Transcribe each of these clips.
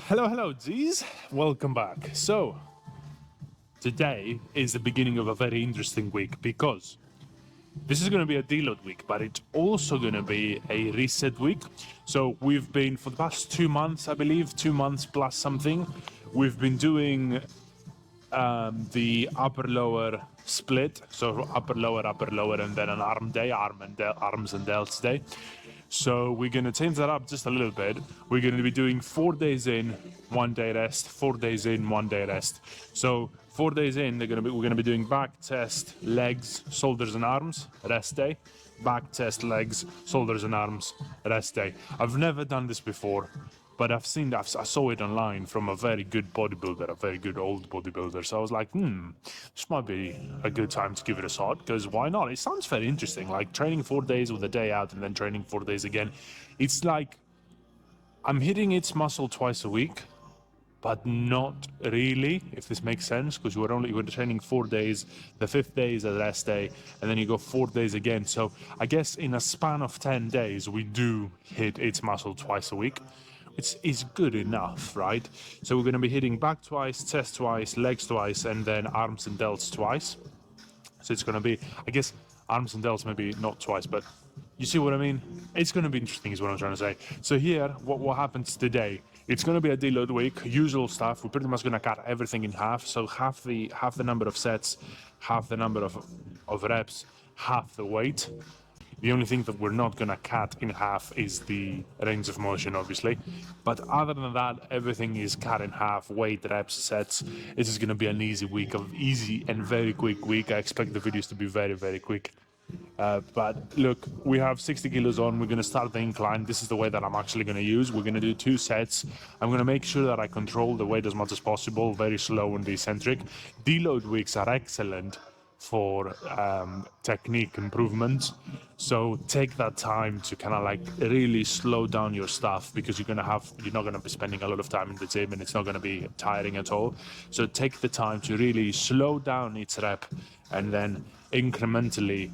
Hello, G's. Welcome back. So, today is the beginning of a very interesting week because this is going to be a deload week, but it's also going to be a reset week. So, we've been, for the past 2 months, I believe, 2 months plus something, we've been doing the upper-lower split. So, upper-lower, and then an arm day, arms and delts day. So we're going to change that up just a little bit. We're going to be doing 4 days in, 1 day rest, 4 days in, 1 day rest. So 4 days in, we're going to be doing back, chest, legs, shoulders and arms, rest day. Back, chest, legs, shoulders and arms, rest day. I've never done this before, but I saw it online from a very good bodybuilder, a very good old bodybuilder. So I was like, this might be a good time to give it a shot, because why not? It sounds very interesting, like training 4 days with a day out and then training 4 days again. It's like I'm hitting its muscle twice a week, but not really, if this makes sense, because we're training 4 days, the 5th day is a rest day, and then you go 4 days again. So I guess in a span of 10 days, we do hit its muscle twice a week. It's good enough, right? So we're going to be hitting back twice, chest twice, legs twice, and then arms and delts twice. So it's going to be, I guess, arms and delts maybe not twice, but you see what I mean? It's going to be interesting is what I'm trying to say. So here, what happens today, it's going to be a deload week, usual stuff. We're pretty much going to cut everything in half. So half the number of sets, half the number of reps, half the weight. The only thing that we're not going to cut in half is the range of motion, obviously. But other than that, everything is cut in half, weight, reps, sets. This is going to be an easy and very quick week. I expect the videos to be very, very quick. But look, we have 60 kilos on. We're going to start the incline. This is the way that I'm actually going to use. We're going to do 2 sets. I'm going to make sure that I control the weight as much as possible, very slow and eccentric. Deload weeks are excellent for technique improvements. So take that time to kind of like really slow down your stuff, because you're not going to be spending a lot of time in the gym and it's not going to be tiring at all. So take the time to really slow down each rep and then incrementally,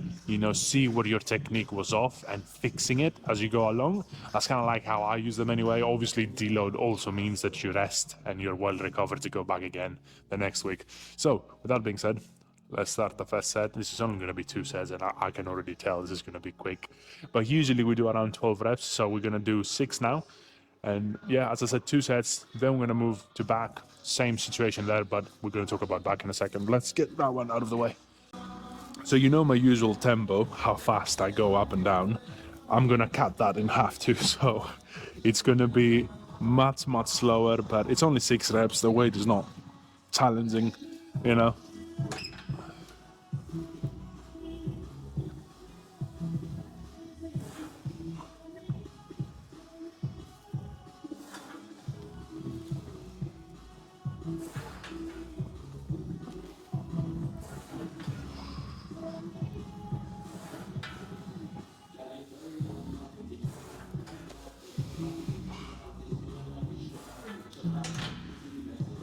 see where your technique was off and fixing it as you go along. That's kind of like how I use them anyway. Obviously, deload also means that you rest and you're well recovered to go back again the next week. So with that being said, let's start the first set. This is only going to be 2 sets, and I can already tell this is going to be quick. But usually we do around 12 reps, so we're going to do 6 now. And yeah, as I said, 2 sets. Then we're going to move to back. Same situation there, but we're going to talk about back in a second. Let's get that one out of the way. So my usual tempo, how fast I go up and down. I'm going to cut that in half too, so it's going to be much, much slower, but it's only 6 reps. The weight is not challenging,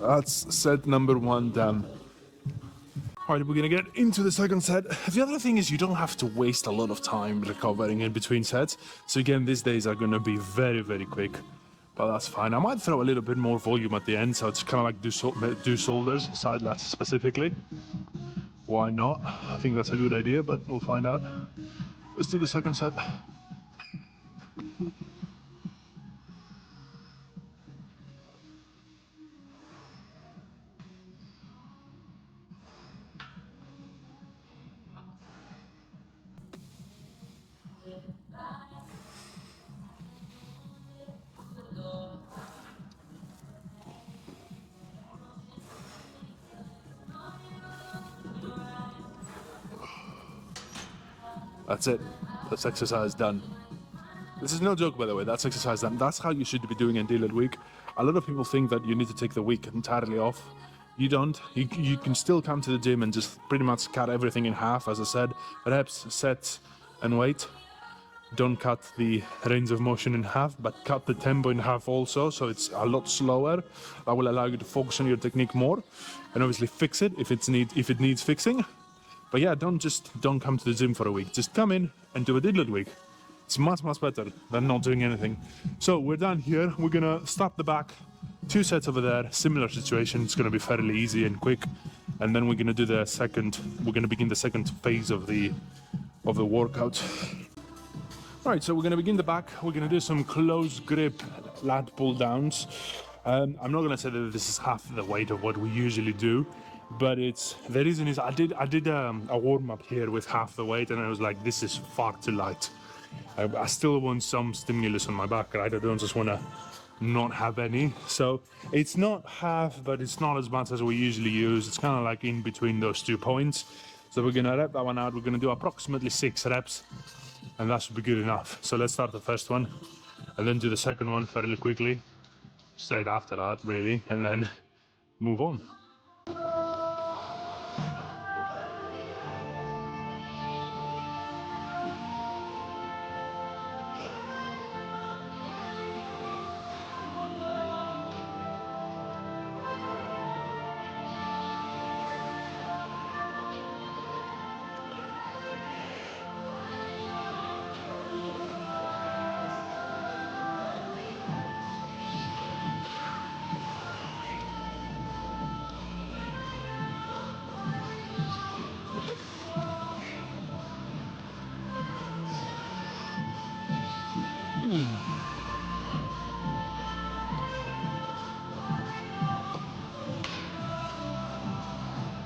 That's set number 1 done. All right, we're gonna get into the second set. The other thing is you don't have to waste a lot of time recovering in between sets. So again, these days are gonna be very, very quick, but that's fine. I might throw a little bit more volume at the end, so it's kind of like do shoulders, side lats specifically. Why not? I think that's a good idea, but we'll find out. Let's do the second set. That's it. That's exercise done. This is no joke, by the way. That's exercise done. That's how you should be doing a deload week. A lot of people think that you need to take the week entirely off. You don't. You can still come to the gym and just pretty much cut everything in half. As I said, reps, sets, and weight. Don't cut the range of motion in half, but cut the tempo in half also, so it's a lot slower. That will allow you to focus on your technique more, and obviously fix it if it needs fixing. But yeah, don't come to the gym for a week. Just come in and do a deload week. It's much, much better than not doing anything. So we're done here. We're gonna start the back, 2 sets over there, similar situation. It's going to be fairly easy and quick. And then we're going to do the second, we're going to begin the second phase of the workout. All right, so we're going to begin the back. We're going to do some close grip lat pull downs. I'm not going to say that this is half the weight of what we usually do, but it's, the reason is I did a warm up here with half the weight, and I was like, this is far too light. I still want some stimulus on my back, right? I don't just want to not have any. So it's not half, but it's not as much as we usually use. It's kind of like in between those 2 points. So we're going to rep that one out. We're going to do approximately 6 reps, and that should be good enough. So let's start the first one and then do the second one fairly quickly, straight after that, really, and then move on.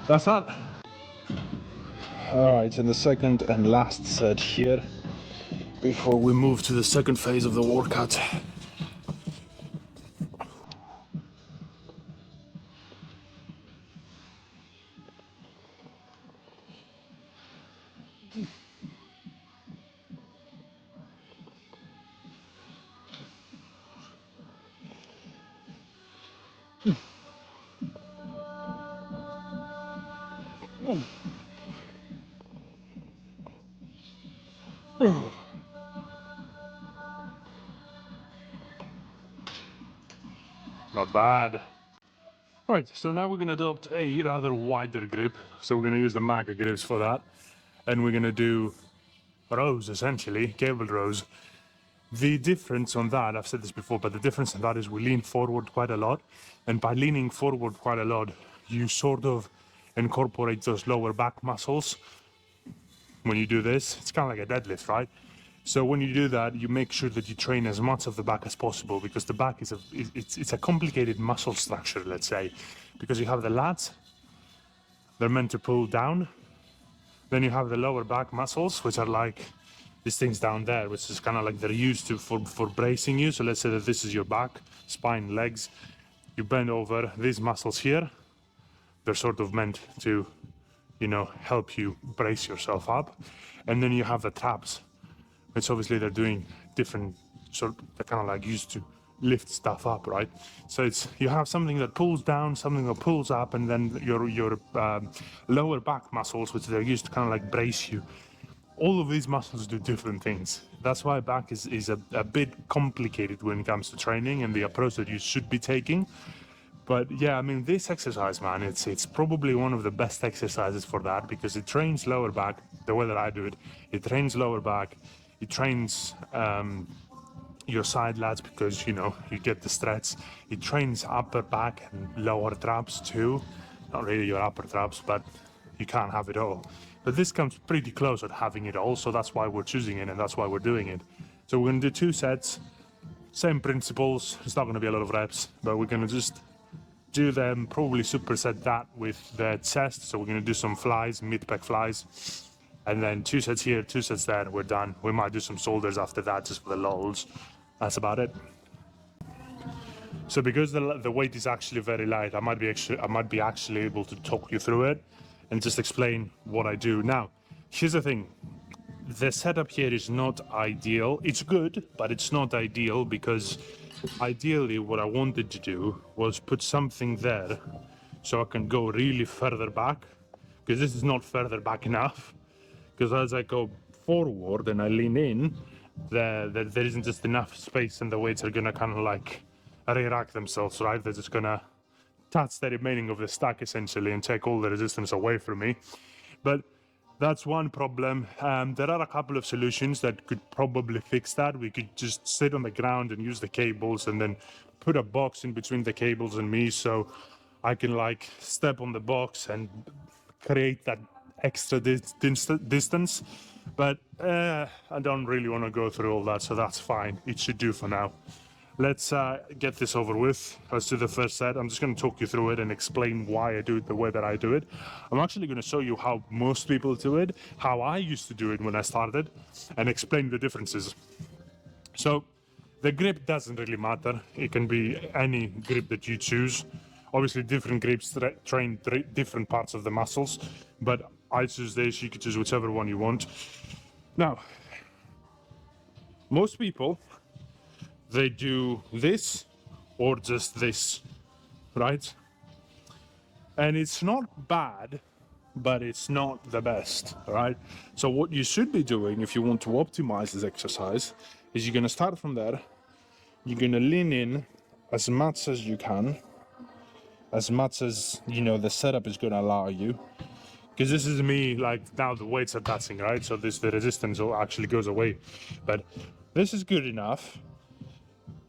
That's that. All right, and the second and last set here before we move to the second phase of the workout. Not bad. Right, so now we're going to adopt a rather wider grip. So we're going to use the Maca grips for that. And we're going to do rows, essentially, cable rows. The difference on that, I've said this before, but the difference on that is we lean forward quite a lot. And by leaning forward quite a lot, you sort of incorporate those lower back muscles. When you do this, it's kind of like a deadlift, right? So when you do that, you make sure that you train as much of the back as possible, because the back is it's a complicated muscle structure, let's say, because you have the lats, they're meant to pull down. Then you have the lower back muscles, which are like these things down there, which is kind of like they're used to for bracing you. So let's say that this is your back, spine, legs. You bend over, these muscles here, they're sort of meant to, you know, help you brace yourself up. And then you have the traps, which obviously they're doing different they're kind of like used to lift stuff up, right? So it's, you have something that pulls down, something that pulls up, and then your lower back muscles, which they're used to kind of like brace you. All of these muscles do different things. That's why back is a bit complicated when it comes to training and the approach that you should be taking. But yeah, I mean, this exercise, man, it's probably one of the best exercises for that, because it trains lower back the way that I do it. It trains lower back. It trains your side lats, because, you know, you get the stretch. It trains upper back and lower traps too. Not really your upper traps, but you can't have it all. But this comes pretty close at having it all, so that's why we're choosing it and that's why we're doing it. So we're going to do 2 sets, same principles. It's not going to be a lot of reps, but we're going to just do them, probably superset that with the chest. So we're going to do some flies, mid-pec flies, and then 2 sets here, 2 sets there, we're done. We might do some shoulders after that, just for the lulls. That's about it. So because the weight is actually very light, I might be actually able to talk you through it and just explain what I do. Now, here's the thing. The setup here is not ideal. It's good, but it's not ideal, because ideally what I wanted to do was put something there so I can go really further back, because this is not further back enough. Because as I go forward and I lean in, there isn't just enough space, and the weights are gonna kind of like re-rack themselves, right? They're just gonna touch the remaining of the stack essentially and take all the resistance away from me. But that's one problem. There are a couple of solutions that could probably fix that. We could just sit on the ground and use the cables and then put a box in between the cables and me, so I can like step on the box and create that extra distance. But I don't really want to go through all that, so that's fine. It should do for now. Let's get this over with. Let's do the first set. I'm just going to talk you through it and explain why I do it the way that I do it. I'm actually going to show you how most people do it, how I used to do it when I started, and explain the differences. So the grip doesn't really matter. It can be any grip that you choose. Obviously, different grips train different parts of the muscles, but I choose this. You can choose whichever one you want. Now, most people, they do this or just this, right? And it's not bad, but it's not the best, right? So what you should be doing if you want to optimize this exercise is you're going to start from there. You're going to lean in as much as you can, as much as, you know, the setup is going to allow you. Because this is me, like, now the weights are touching, right? So the resistance actually goes away. But this is good enough.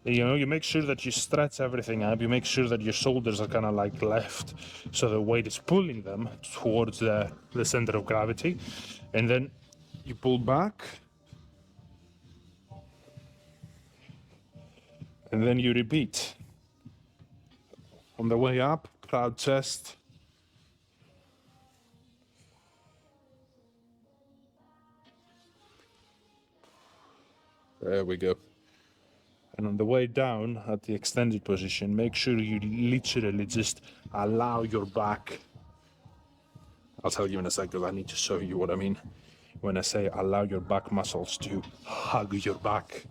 You know, you make sure that you stretch everything up. You make sure that your shoulders are kind of like left, so the weight is pulling them towards the center of gravity. And then you pull back. And then you repeat. On the way up, proud chest. There we go. And on the way down at the extended position, make sure you literally just allow your back. I'll tell you in a second because I need to show you what I mean when I say allow your back muscles to hug your back.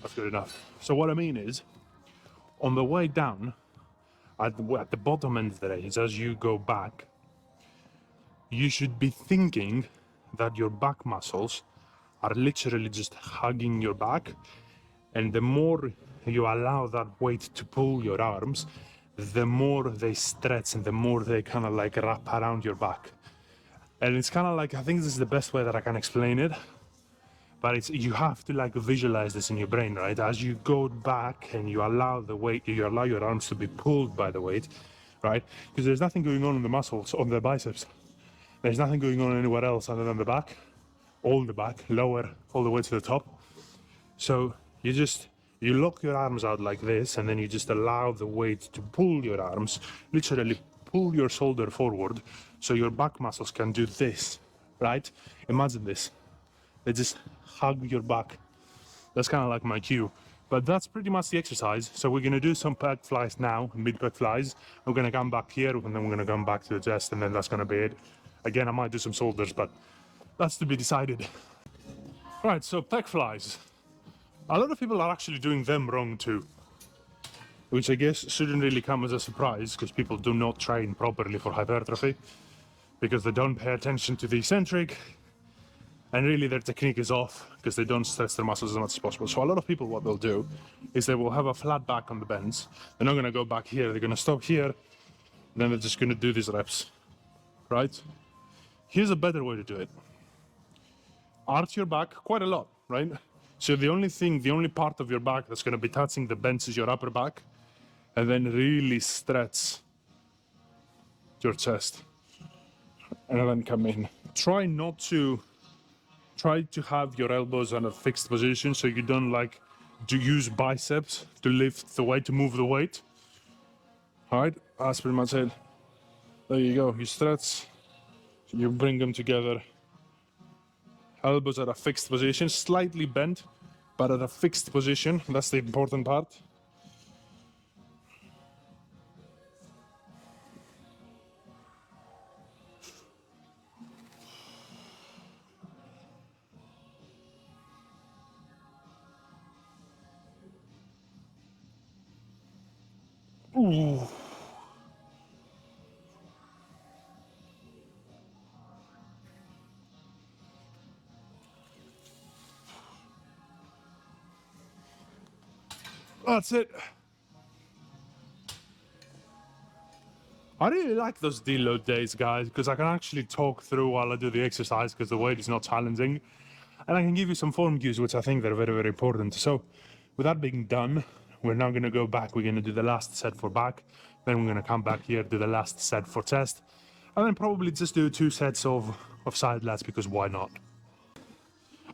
That's good enough. So what I mean is, on the way down, at the bottom end of the race, as you go back, you should be thinking that your back muscles are literally just hugging your back. And the more you allow that weight to pull your arms, the more they stretch and the more they kind of like wrap around your back. And it's kind of like, I think this is the best way that I can explain it. But it's, you have to like visualize this in your brain, right? As you go back and you allow the weight, you allow your arms to be pulled by the weight, right? Because there's nothing going on in the muscles, on the biceps. There's nothing going on anywhere else other than the back, all the back, lower, all the way to the top. So you lock your arms out like this, and then you just allow the weight to pull your arms, literally pull your shoulder forward, so your back muscles can do this, right? Imagine this. They just hug your back. That's kind of like my cue. But that's pretty much the exercise. So we're gonna do some pec flies now, mid pec flies. We're gonna come back here, and then we're gonna come back to the chest, and then that's gonna be it. Again, I might do some shoulders, but that's to be decided. Right, so pec flies. A lot of people are actually doing them wrong too, which I guess shouldn't really come as a surprise because people do not train properly for hypertrophy because they don't pay attention to the eccentric and really their technique is off because they don't stretch their muscles as much as possible. So a lot of people, what they'll do is they will have a flat back on the bends. They're not going to go back here. They're going to stop here. And then they're just going to do these reps, right? Here's a better way to do it. Arch your back quite a lot, right? So the only part of your back that's going to be touching the bends is your upper back, and then really stretch your chest, and then come in. Try to have your elbows on a fixed position so you don't like to use biceps to lift the weight, to move the weight. All right, that's pretty much it. There you go. You stretch, you bring them together. Elbows at a fixed position, slightly bent, but at a fixed position. That's the important part. Ooh. That's it. I really like those deload days, guys, because I can actually talk through while I do the exercise because the weight is not challenging. And I can give you some form cues, which I think they're very, very important. So with that being done, we're now going to go back. We're going to do the last set for back. Then we're going to come back here, do the last set for chest. And then probably just do 2 sets of side lats, because why not?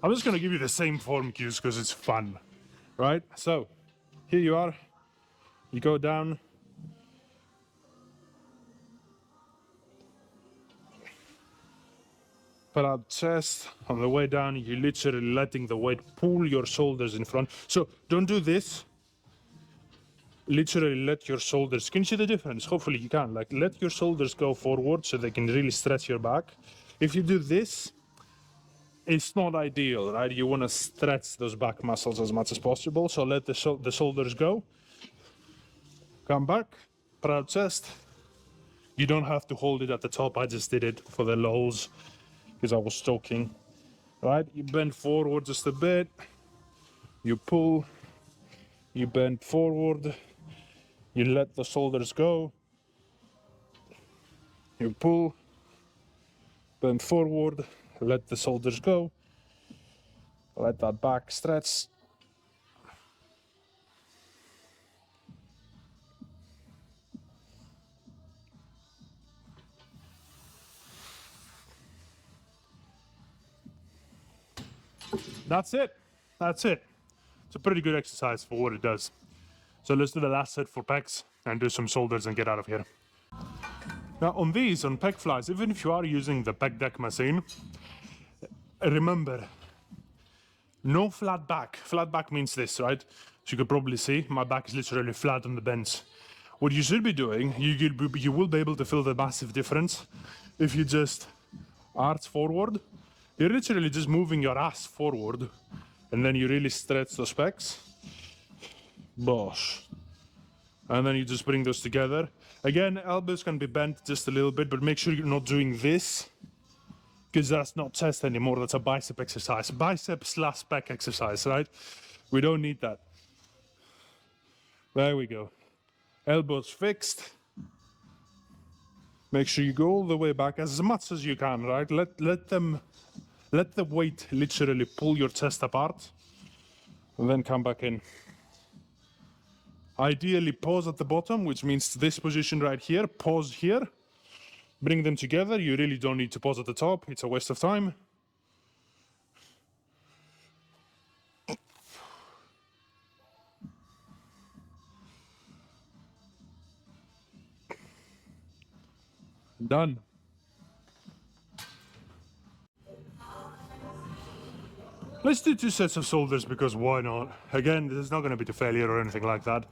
I'm just going to give you the same form cues because it's fun, right? So here you are. You go down. Put out chest. On the way down, you're literally letting the weight pull your shoulders in front. So don't do this. Literally let your shoulders, can you see the difference? Hopefully you can. Like, let your shoulders go forward so they can really stretch your back. If you do this, it's not ideal, right? You want to stretch those back muscles as much as possible. So let the shoulders go. Come back. Put out chest. You don't have to hold it at the top. I just did it for the lols because I was talking. Right? You bend forward just a bit. You pull. You bend forward. You let the shoulders go. You pull. Bend forward. Let the shoulders go. Let that back stretch. That's it. That's it. It's a pretty good exercise for what it does. So let's do the last set for pecs and do some shoulders and get out of here. Now on these, on pec flies, even if you are using the pec deck machine, remember, no flat back. Flat back means this, right? So you could probably see my back is literally flat on the bench. What you should be doing, you will be able to feel the massive difference if you just arch forward. You're literally just moving your ass forward, and then you really stretch those pecs. Bosh. And then you just bring those together. Again, elbows can be bent just a little bit, but make sure you're not doing this, because that's not chest anymore, that's a bicep exercise. Bicep slash pec exercise, right? We don't need that. There we go. Elbows fixed. Make sure you go all the way back as much as you can, right? Let the weight literally pull your chest apart, and then come back in. Ideally pause at the bottom, which means this position right here, pause here, bring them together. You really don't need to pause at the top, it's a waste of time. Done. Let's do 2 sets of shoulders, because why not? Again, this is not going to be to failure or anything like that.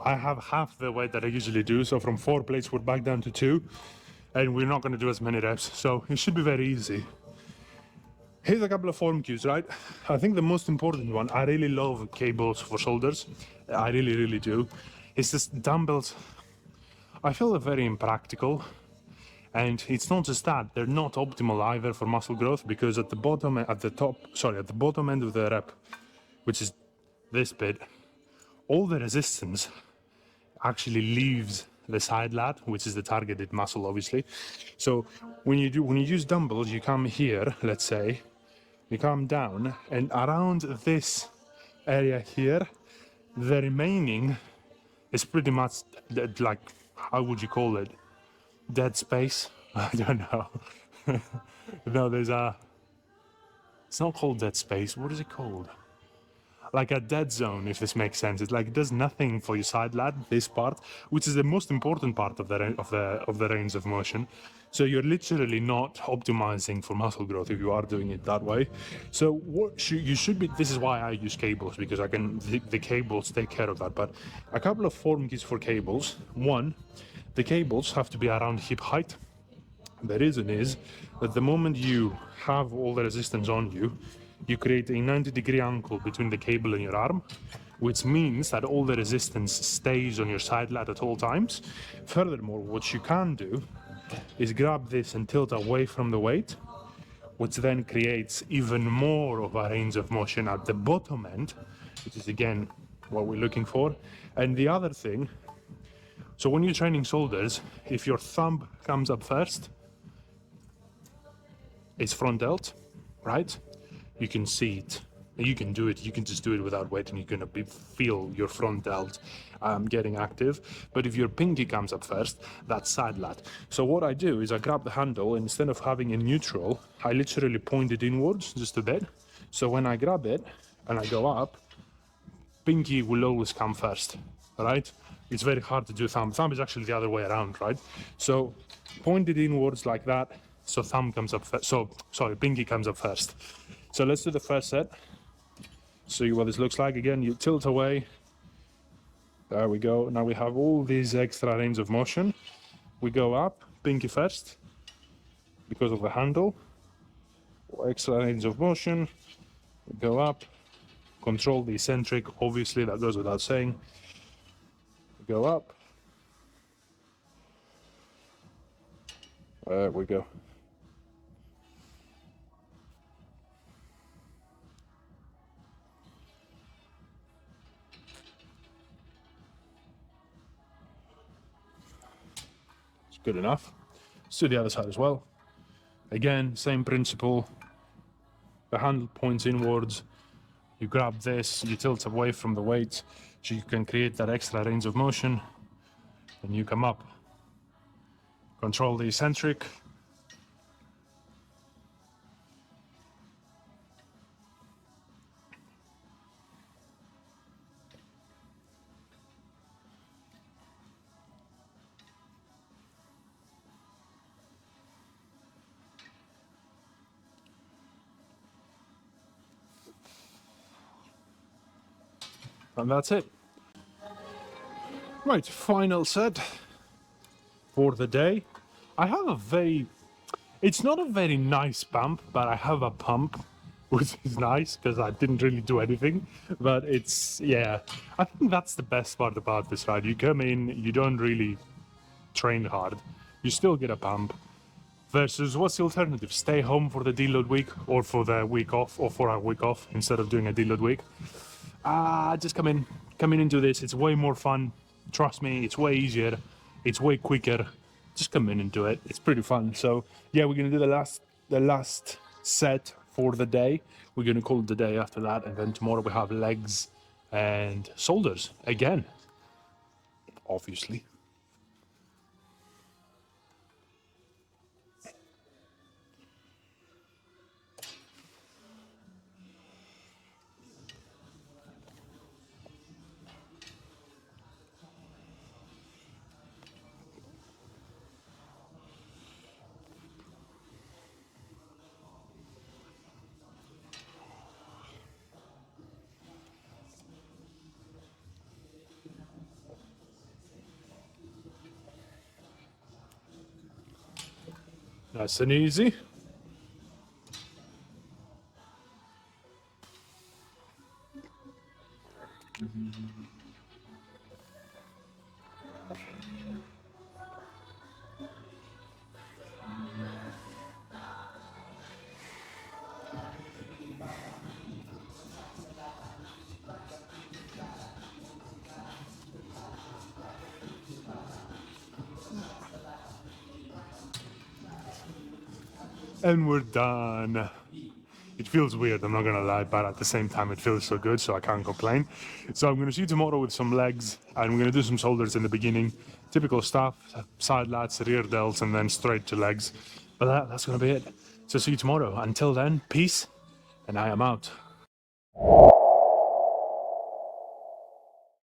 I have half the weight that I usually do, so from 4 plates we're back down to 2, and we're not going to do as many reps, so it should be very easy. Here's a couple of form cues, right? I think the most important one, I really love cables for shoulders. I really, really do. It's just dumbbells. I feel they're very impractical. And it's not just that, they're not optimal either for muscle growth, because at the bottom end of the rep, which is this bit, all the resistance actually leaves the side lat, which is the targeted muscle, obviously. So when you use dumbbells, you come here, let's say, you come down, and around this area here, the remaining is pretty much like, how would you call it? Dead space? I don't know. No, it's not called dead space. What is it called? Like a dead zone, if this makes sense. It's like it does nothing for your side lat, this part, which is the most important part of the range of motion. So you're literally not optimizing for muscle growth if you are doing it that way. So you should be. This is why I use cables, because the cables take care of that. But a couple of form keys for cables. One, the cables have to be around hip height. The reason is that the moment you have all the resistance on you, you create a 90-degree angle between the cable and your arm, which means that all the resistance stays on your side lat at all times. Furthermore, what you can do is grab this and tilt away from the weight, which then creates even more of a range of motion at the bottom end, which is again what we're looking for. And the other thing, So when you're training shoulders, if your thumb comes up first, it's front delt, right? You can see it. You can do it. You can just do it without waiting. You're gonna feel your front delt getting active. But if your pinky comes up first, that's side lat. So what I do is I grab the handle, and instead of having a neutral, I literally point it inwards just a bit. So when I grab it and I go up, pinky will always come first, right? It's very hard to do thumb. Thumb is actually the other way around, right? So point it inwards like that. So thumb comes up first. So sorry, pinky comes up first. So let's do the first set. See what this looks like. Again, you tilt away. There we go. Now we have all these extra range of motion. We go up, pinky first, because of the handle. Extra range of motion. We go up, control the eccentric. Obviously, that goes without saying. We go up. There we go. It's good enough. Let's do the other side as well. Again, same principle. The handle points inwards. You grab this, you tilt away from the weight, so you can create that extra range of motion. And you come up. Control the eccentric. And that's it. Right, final set for the day. I have a very, it's not a very nice pump, but I have a pump, which is nice because I didn't really do anything. But it's, yeah, I think that's the best part about this ride. You come in, you don't really train hard, you still get a pump. Versus, what's the alternative? Stay home for the deload week, or for the week off, or for a week off instead of doing a deload week. Just come in and do this. It's way more fun. Trust me, it's way easier. It's way quicker. Just come in and do it. It's pretty fun. So yeah, we're gonna do the last set for the day. We're gonna call it the day after that, and then tomorrow we have legs and shoulders again. Obviously. Nice and easy. And we're done. It feels weird, I'm not gonna lie, but at the same time it feels so good, so I can't complain. So I'm gonna see you tomorrow with some legs, and we're gonna do some shoulders in the beginning. Typical stuff, side lats, rear delts, and then straight to legs. But that's gonna be it. So see you tomorrow. Until then, peace, and I am out.